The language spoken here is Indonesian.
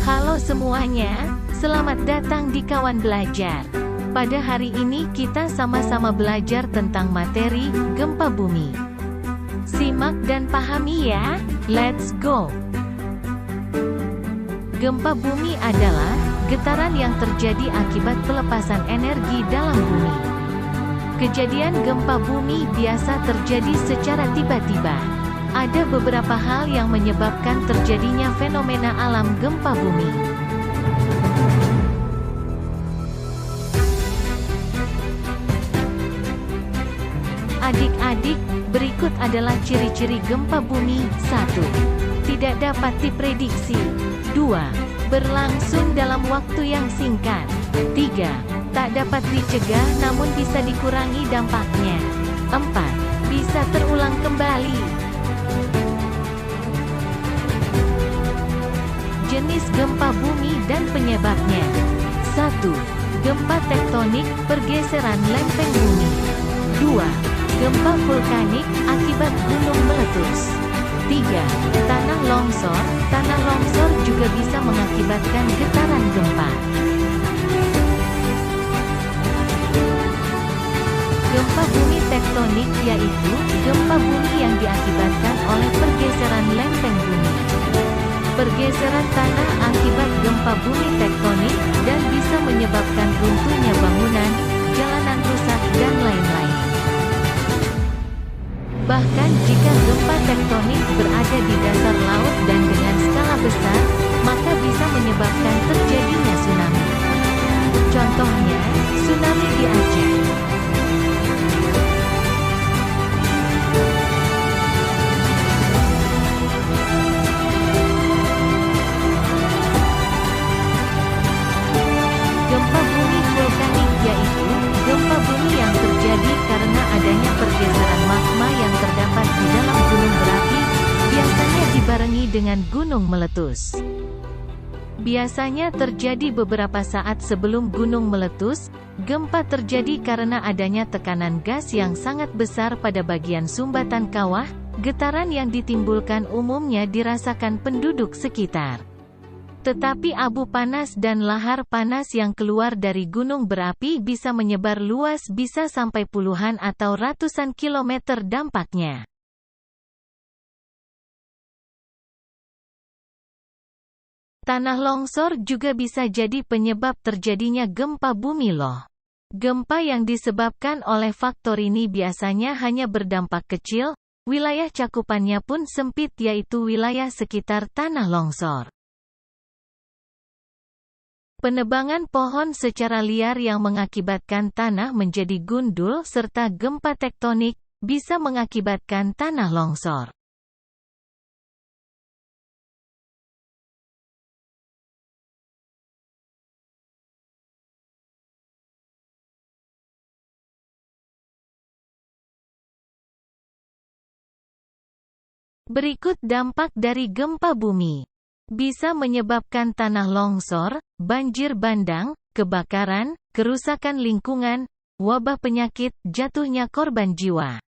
Halo semuanya, selamat datang di Kawan Belajar. Pada hari ini kita sama-sama belajar tentang materi gempa bumi. Simak dan pahami ya, let's go! Gempa bumi adalah getaran yang terjadi akibat pelepasan energi dalam bumi. Kejadian gempa bumi biasa terjadi secara tiba-tiba. Ada beberapa hal yang menyebabkan terjadinya fenomena alam gempa bumi. Adik-adik, berikut adalah ciri-ciri gempa bumi. 1. Tidak dapat diprediksi. 2. Berlangsung dalam waktu yang singkat. 3. Tak dapat dicegah namun bisa dikurangi dampaknya. 4. Bisa terulang kembali. Jenis gempa bumi dan penyebabnya. 1. Gempa tektonik, pergeseran lempeng bumi. 2. Gempa vulkanik, akibat gunung meletus. 3. Tanah longsor. Tanah longsor juga bisa mengakibatkan getaran gempa. Gempa bumi tektonik yaitu gempa bumi yang diakibatkan oleh pergeseran lempeng bumi. Pergeseran tanah akibat gempa bumi tektonik, dan bisa menyebabkan runtuhnya bangunan, jalanan rusak, dan lain-lain. Bahkan jika gempa tektonik berada di dasar laut dan dengan skala besar, maka bisa menyebabkan terjadinya tsunami. Contohnya, tsunami di Aceh. Gempa bumi vulkanik yaitu gempa bumi yang terjadi karena adanya pergeseran magma yang terdapat di dalam gunung berapi, biasanya dibarengi dengan gunung meletus. Biasanya terjadi beberapa saat sebelum gunung meletus. Gempa terjadi karena adanya tekanan gas yang sangat besar pada bagian sumbatan kawah. Getaran yang ditimbulkan umumnya dirasakan penduduk sekitar. Tetapi abu panas dan lahar panas yang keluar dari gunung berapi bisa menyebar luas, bisa sampai puluhan atau ratusan kilometer dampaknya. Tanah longsor juga bisa jadi penyebab terjadinya gempa bumi loh. Gempa yang disebabkan oleh faktor ini biasanya hanya berdampak kecil, wilayah cakupannya pun sempit yaitu wilayah sekitar tanah longsor. Penebangan pohon secara liar yang mengakibatkan tanah menjadi gundul serta gempa tektonik, bisa mengakibatkan tanah longsor. Berikut dampak dari gempa bumi. Bisa menyebabkan tanah longsor, banjir bandang, kebakaran, kerusakan lingkungan, wabah penyakit, jatuhnya korban jiwa.